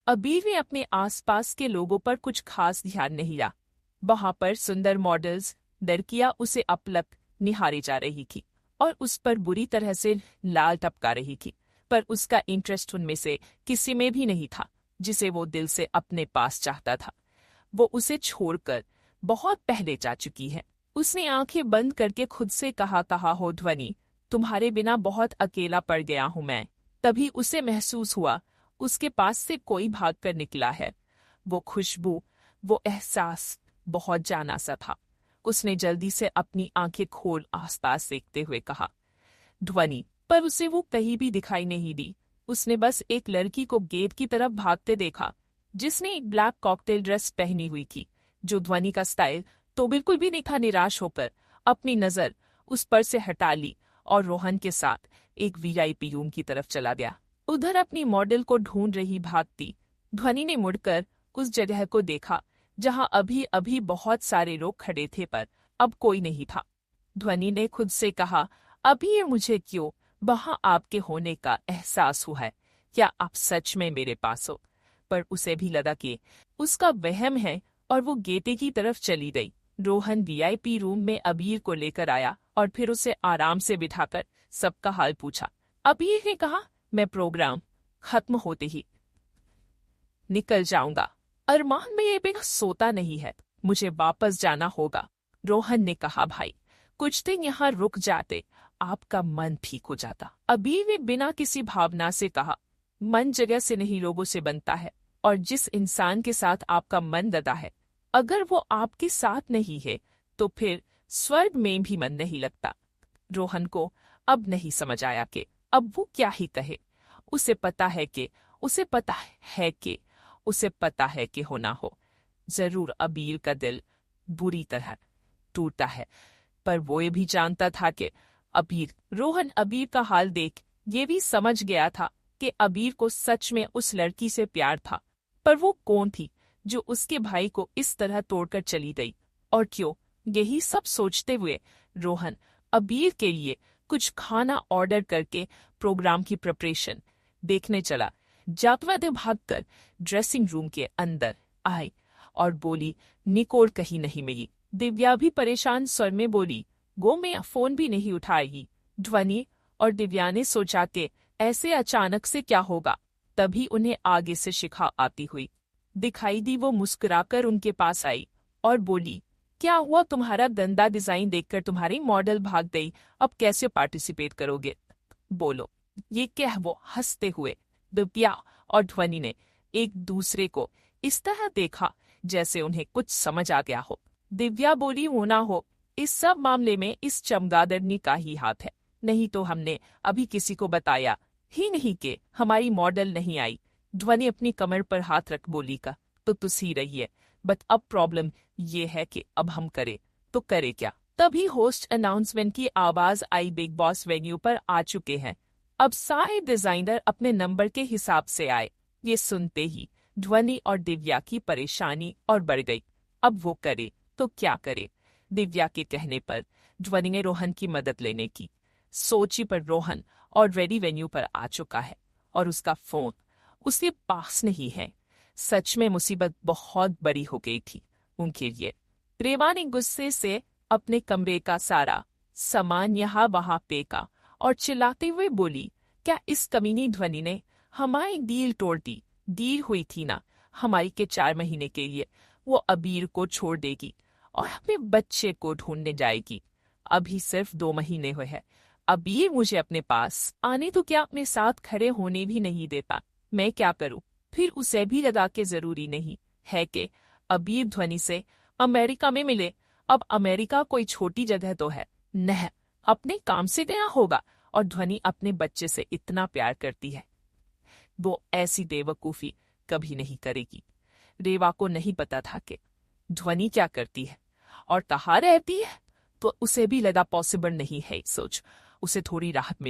अबीर ने अपने आसपास के लोगों पर कुछ खास ध्यान नहीं दिया। वहां पर सुंदर मॉडल्स, लड़कियां उसे अपलक निहारी जा रही थी और उस पर बुरी तरह से लाल टपका रही थी, पर उसका इंटरेस्ट उनमें से किसी में भी नहीं था जिसे वो दिल से अपने पास चाहता था। वो उसे छोड़कर बहुत पहले जा चुकी है। उसने आंखें बंद करके खुद से कहा हो ध्वनि, तुम्हारे बिना बहुत अकेला पड़ गया हूं मैं। तभी उसे महसूस हुआ उसके पास से कोई भाग कर निकला है। वो खुशबू, वो एहसास बहुत जाना सा था। उसने जल्दी से अपनी आंखें खोल आसपास देखते हुए कहा, ध्वनि, पर उसे वो कहीं भी दिखाई नहीं दी। उसने बस एक लड़की को गेट की तरफ भागते देखा जिसने एक ब्लैक कॉकटेल ड्रेस पहनी हुई थी, जो ध्वनि का स्टाइल तो बिल्कुल भी नहीं था। निराश होकर अपनी नजर उस पर से हटा ली और रोहन के साथ एक वीआईपी रूम की तरफ चला गया। उधर अपनी मॉडल को ढूंढ रही भागती ध्वनि ने मुड़कर उस जगह को देखा जहां अभी अभी बहुत सारे लोग खड़े थे, पर अब कोई नहीं था। ध्वनि ने खुद से कहा, अभी ये मुझे क्यों वहां आपके होने का एहसास हुआ है? क्या आप सच में मेरे पास हो? पर उसे भी लगा कि उसका वहम है और वो गेटे की तरफ चली गई। रोहन वीआईपी रूम में अबीर को लेकर आया और फिर उसे आराम से बिठाकर सबका हाल पूछा। अबीर ने कहा, मैं प्रोग्राम खत्म होते ही निकल जाऊंगा। अरमान में ये बिना सोता नहीं है, मुझे वापस जाना होगा। रोहन ने कहा, भाई कुछ दिन यहाँ रुक जाते, आपका मन ठीक हो जाता। अबीर ने बिना किसी भावना से कहा, मन जगह से नहीं लोगों से बनता है, और जिस इंसान के साथ आपका मन लगा है, अगर वो आपके साथ नहीं है तो फिर स्वर्ग में भी मन नहीं लगता। रोहन को अब नहीं समझ आया कि अब वो क्या ही कहे। उसे पता है कि उसे पता है कि उसे पता है कि हो ना हो, जरूर अबीर का दिल बुरी तरह टूटा है, पर वो ये भी जानता था कि रोहन अबीर का हाल देख ये भी समझ गया था कि अबीर को सच में उस लड़की से प्यार था। पर वो कौन थी जो उसके भाई को इस तरह तोड़कर चली गई, और क्यों? यही सब सोचते हुए रोहन अबीर के लिए कुछ खाना ऑर्डर करके प्रोग्राम की प्रिपरेशन देखने चला। जाते भागकर ड्रेसिंग रूम के अंदर आई और बोली, निकोल कहीं नहीं मिली। दिव्या भी परेशान स्वर में बोली, गो मैं फोन भी नहीं उठाएगी। ध्वनि और दिव्या ने सोचा कि ऐसे अचानक से क्या होगा। तभी उन्हें आगे से शिखा आती हुई दिखाई दी। वो मुस्कुराकर उनके पास आई और बोली, क्या हुआ? तुम्हारा गंदा डिजाइन देखकर तुम्हारी मॉडल भाग गई, अब कैसे पार्टिसिपेट करोगे? बोलो। ये क्या? वो हंसते हुए दिव्या और ध्वनि ने एक दूसरे को इस तरह देखा जैसे उन्हें कुछ समझ आ गया हो। दिव्या बोली, वो ना हो, इस सब मामले में इस चमगादड़नी का ही हाथ है, नहीं तो हमने अभी किसी को बताया ही नहीं कि हमारी मॉडल नहीं आई। ध्वनि अपनी कमर पर हाथ रख बोली, का तो तुसी रही है, बट अब प्रॉब्लम ये है कि अब हम करे तो करे क्या? तभी होस्ट अनाउंसमेंट की आवाज आई, बिग बॉस वेन्यू पर आ चुके हैं, अब सारे डिजाइनर अपने नंबर के हिसाब से आए। ये सुनते ही ध्वनि और दिव्या की परेशानी और बढ़ गई। अब वो करे तो क्या करे? दिव्या के कहने पर ध्वनि ने रोहन की मदद लेने की सोची, पर रोहन ऑलरेडी वेन्यू पर आ चुका है और उसका फोन उसके पास नहीं है। सच में मुसीबत बहुत बड़ी हो गई थी उनके लिए। प्रेमा ने गुस्से से अपने कमरे का सारा सामान यहाँ वहां फेंका और चिल्लाते हुए बोली, क्या इस कमीनी ध्वनि ने हमारी डील तोड़ दी? डील हुई थी ना हमारी के 4 महीने के लिए वो अबीर को छोड़ देगी और अपने बच्चे को ढूंढने जाएगी। अभी सिर्फ 2 महीने हुए हैं। अबीर मुझे अपने पास आने तो क्या अपने साथ खड़े होने भी नहीं देता। मैं क्या करूं? फिर उसे भी लगा के जरूरी नहीं है कि अबीर ध्वनि से अमेरिका में मिले। अब अमेरिका कोई छोटी जगह तो है नहीं, अपने काम से गया होगा, और ध्वनि अपने बच्चे से इतना प्यार करती है, वो ऐसी बेवकूफी कभी नहीं करेगी। रेवा को नहीं पता था कि ध्वनि क्या करती है और कहाँ रहती है, तो उसे भी लगा पॉसिबल नहीं है। सोच उसे थोड़ी राहत मिली।